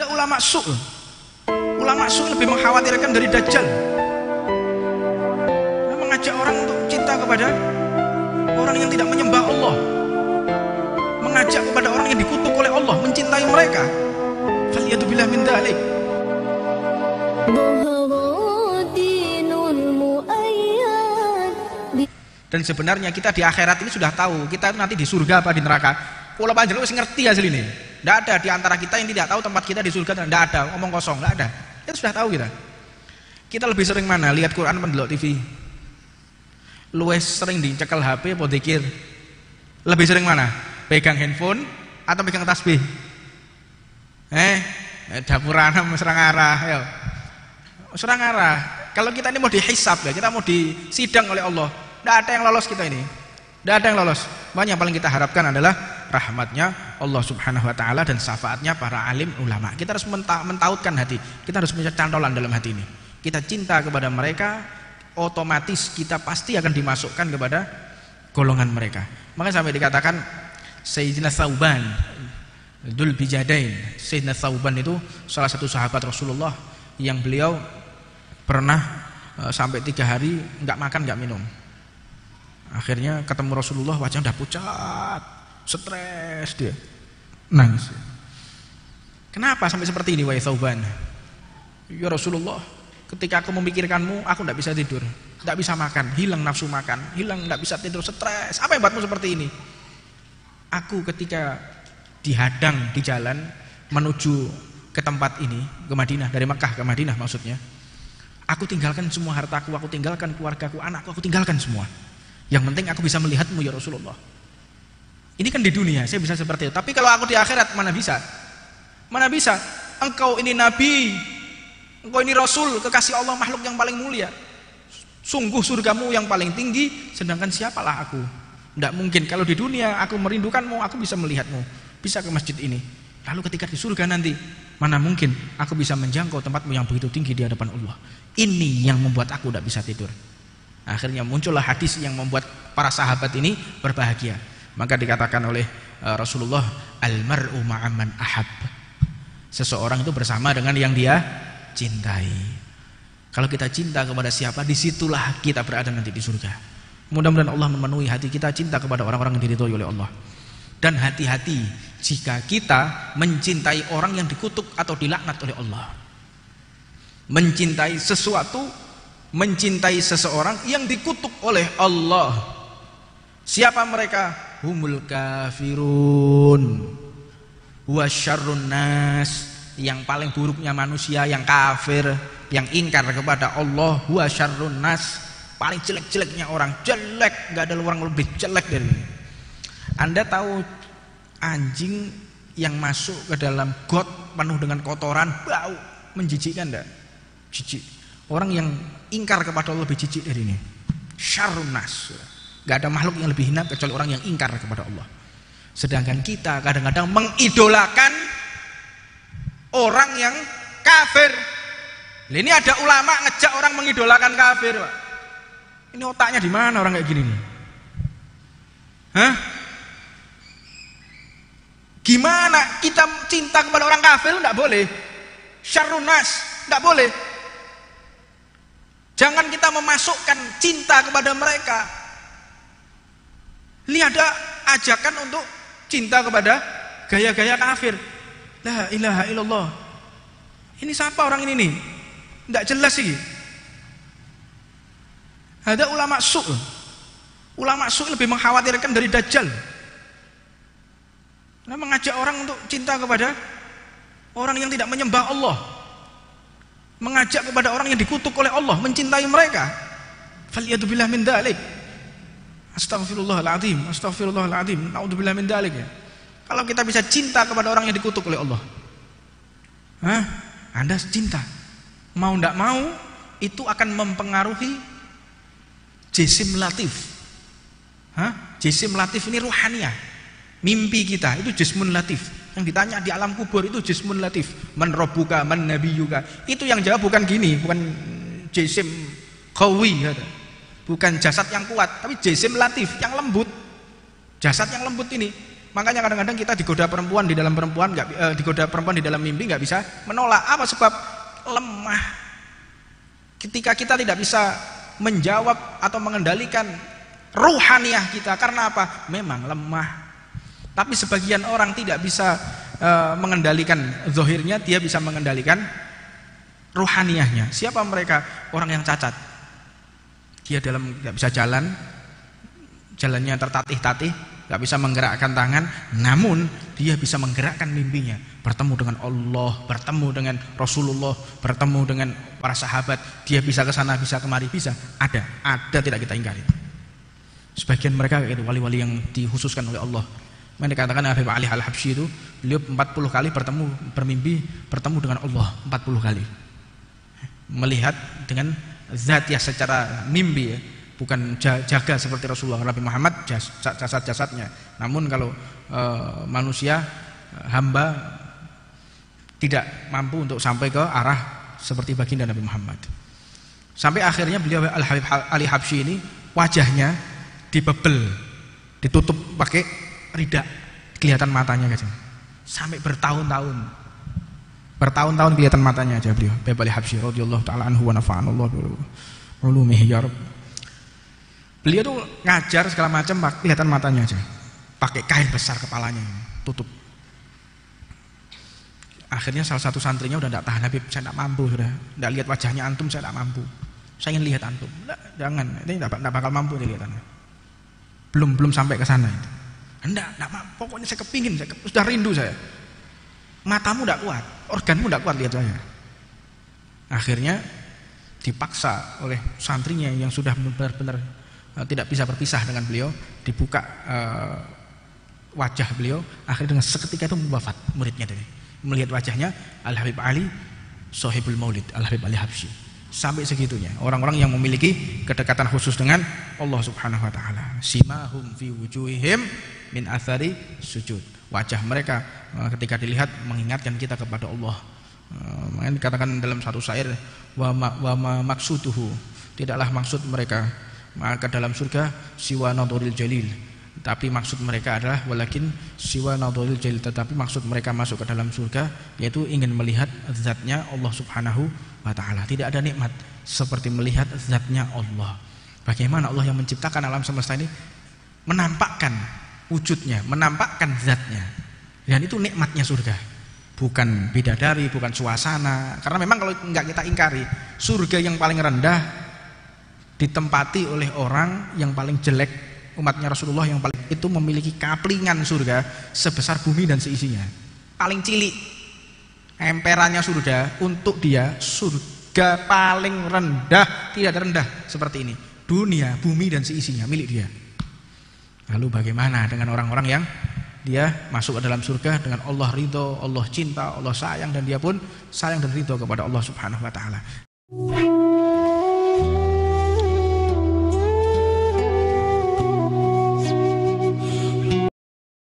Ulama su' lebih mengkhawatirkan dari Dajjal. Mengajak orang untuk cinta kepada orang yang tidak menyembah Allah, mengajak kepada orang yang dikutuk oleh Allah, mencintai mereka. Faliyatubillah min dalik. Dan sebenarnya kita di akhirat ini sudah tahu kita nanti di surga apa di neraka. Kalau panjenengan wis ngerti hasil ini. Tidak ada di antara kita yang tidak tahu tempat kita di surga. Tidak ada, omong kosong, tidak ada. Kita sudah tahu kita. Kita lebih sering mana? Lihat Quran apa ndelok TV? Luwes sering dicekel HP apa dzikir? Lebih sering mana? Pegang handphone atau pegang tasbih? Dapuran serang arah, ayo. Serang arah. Kalau kita ini mau dihisab ya, kita mau disidang oleh Allah. Tidak ada yang lolos kita ini. Tidak ada yang lolos. Yang paling kita harapkan adalah rahmatnya Allah subhanahu wa ta'ala dan syafaatnya para alim ulama. Kita harus mentautkan hati. Kita harus punya cantolan dalam hati ini. Kita cinta kepada mereka, otomatis kita pasti akan dimasukkan kepada golongan mereka. Makanya sampai dikatakan Sayyidina Thauban Dzul Bijadain. Sayyidina Thauban itu salah satu sahabat Rasulullah yang beliau pernah sampai 3 hari nggak makan nggak minum. Akhirnya ketemu Rasulullah, wajahnya udah pucat, stres dia, nangis. Kenapa sampai seperti ini wahai Thauban? Ya Rasulullah, ketika aku memikirkanmu, aku tidak bisa tidur, tidak bisa makan, hilang nafsu makan, hilang, tidak bisa tidur, stres. Apa yang buatmu seperti ini? Aku ketika dihadang di jalan menuju ke tempat ini, ke Madinah, dari Mekah ke Madinah maksudnya, aku tinggalkan semua hartaku, aku tinggalkan keluargaku, anakku, aku tinggalkan semua. Yang penting aku bisa melihatmu ya Rasulullah. Ini kan di dunia saya bisa seperti itu. Tapi kalau aku di akhirat mana bisa? Mana bisa? Engkau ini nabi, engkau ini rasul, kekasih Allah, makhluk yang paling mulia. Sungguh surgamu yang paling tinggi, sedangkan siapalah aku? Tidak mungkin. Kalau di dunia aku merindukanmu, aku bisa melihatmu, bisa ke masjid ini. Lalu ketika di surga nanti, mana mungkin aku bisa menjangkau tempatmu yang begitu tinggi di hadapan Allah. Ini yang membuat aku tidak bisa tidur. Akhirnya muncullah hadis yang membuat para sahabat ini berbahagia. Maka dikatakan oleh Rasulullah, almar'u ma'aman ahab. Seseorang itu bersama dengan yang dia cintai. Kalau kita cinta kepada siapa, disitulah kita berada nanti di surga. Mudah-mudahan Allah memenuhi hati kita cinta kepada orang-orang yang diridhoi oleh Allah. Dan hati-hati jika kita mencintai orang yang dikutuk atau dilaknat oleh Allah. Mencintai sesuatu, mencintai seseorang yang dikutuk oleh Allah. Siapa mereka? Humul kafirun wa syarrun nas. Yang paling buruknya manusia, yang kafir, yang ingkar kepada Allah. Wa syarrun nas, paling jelek-jeleknya orang. Jelek, gak ada orang lebih jelek dari ini. Anda tahu anjing yang masuk ke dalam got penuh dengan kotoran, bau, menjijikkan enggak? Jijik. Orang yang ingkar kepada Allah lebih jijik dari ini. Syarrun nas. Gak ada makhluk yang lebih hina kecuali orang yang ingkar kepada Allah. Sedangkan kita kadang-kadang mengidolakan orang yang kafir. Ini ada ulama ngejak orang mengidolakan kafir, Pak. Ini otaknya di mana orang kayak gini nih? Hah? Gimana kita cinta kepada orang kafir? Enggak boleh. Syarrun nas, enggak boleh. Jangan kita memasukkan cinta kepada mereka. Ini ada ajakan untuk cinta kepada gaya-gaya kafir. La ilaha illallah. Ini siapa orang ini nih? Tidak jelas sih. Ada ulama su'. Ulama su' lebih mengkhawatirkan dari Dajjal. Nah, mengajak orang untuk cinta kepada orang yang tidak menyembah Allah. Mengajak kepada orang yang dikutuk oleh Allah, mencintai mereka. Faliyatubillah min dalik. Astaghfirullahaladzim, astaghfirullahaladzim, naudzubillah min dalik. Kalau kita bisa cinta kepada orang yang dikutuk oleh Allah, Anda cinta, mau tidak mau, itu akan mempengaruhi jisim latif. Jisim latif ini ruhaniyah. Mimpi kita itu jismun latif. Yang ditanya di alam kubur itu jismun latif. Man rabbuka, man nabiyuka. Itu yang jawab bukan gini, bukan jisim qawi, bukan jasad yang kuat, tapi jisim latif yang lembut. Jasad yang lembut ini. Makanya kadang-kadang kita digoda perempuan di dalam perempuan digoda perempuan di dalam mimpi nggak bisa menolak. Apa sebab? Lemah. Ketika kita tidak bisa menjawab atau mengendalikan ruhaniyah kita, karena apa? Memang lemah. Tapi sebagian orang tidak bisa mengendalikan zahirnya, dia bisa mengendalikan ruhaniyahnya. Siapa mereka? Orang yang cacat. Dia tidak bisa jalan, jalannya tertatih-tatih, gak bisa menggerakkan tangan, namun dia bisa menggerakkan mimpinya, bertemu dengan Allah, bertemu dengan Rasulullah, bertemu dengan para sahabat. Dia bisa ke sana, bisa kemari, bisa. Ada tidak kita ingkari. Sebagian mereka itu wali-wali yang dikhususkan oleh Allah. Yang dikatakan Habib Ali Al-Habsyi itu, beliau 40 kali bermimpi bertemu dengan Allah, 40 kali. Melihat dengan zat ya secara mimpi ya. Bukan jaga seperti Rasulullah. Nabi Muhammad jasad-jasadnya. Namun kalau manusia hamba tidak mampu untuk sampai ke arah seperti baginda Nabi Muhammad. Sampai akhirnya beliau Al-Habib Ali Habsyi ini wajahnya dibebel, ditutup pakai ridak, kelihatan matanya aja. Sampai bertahun-tahun kelihatan matanya aja beliau. Habib Ali Habsyi radhiyallahu taala anhu wa nafa'anallahu bi ulumihi ya rabb. Beliau tuh ngajar segala macam, kelihatan matanya aja, pakai kain besar kepalanya, tutup. Akhirnya salah satu santrinya udah tidak tahan, Habib, saya tidak mampu, sudah tidak lihat wajahnya antum, saya tidak mampu. Saya ingin lihat antum. Jangan, ini tidak bakal mampu dilihatnya. Belum sampai ke sana itu. Tidak mampu. Pokoknya saya kepingin, sudah rindu saya. Matamu tidak kuat, organmu tidak kuat lihat saya. Akhirnya dipaksa oleh santrinya yang sudah benar-benar tidak bisa berpisah dengan beliau, dibuka wajah beliau. Akhirnya dengan seketika itu wafat muridnya tadi. Melihat wajahnya Al-Habib Ali Sohibul Maulid, Al-Habib Ali Habsyi. Sampai segitunya orang-orang yang memiliki kedekatan khusus dengan Allah Subhanahu wa taala. Simahum fi wujuhihim min athari sujud. Wajah mereka ketika dilihat mengingatkan kita kepada Allah. Makanya dikatakan dalam satu syair wa maksuduhu, tidaklah maksud mereka maka dalam surga siwa nadhuril jalil, tapi maksud mereka adalah walakin siwa nadhuril jalil, tetapi maksud mereka masuk ke dalam surga yaitu ingin melihat zatnya Allah Subhanahu wa taala. Tidak ada nikmat seperti melihat zatnya Allah. Bagaimana Allah yang menciptakan alam semesta ini menampakkan wujudnya, menampakkan zatnya. Dan itu nikmatnya surga. Bukan bidadari, bukan suasana. Karena memang kalau enggak kita ingkari, surga yang paling rendah ditempati oleh orang yang paling jelek, umatnya Rasulullah yang paling itu memiliki kaplingan surga sebesar bumi dan seisinya, paling cilik emperannya surga. Untuk dia surga paling rendah, tidak ada rendah seperti ini. Dunia, bumi dan seisinya milik dia. Lalu bagaimana dengan orang-orang yang dia masuk ke dalam surga dengan Allah ridho, Allah cinta, Allah sayang, dan dia pun sayang dan ridho kepada Allah Subhanahu wa taala.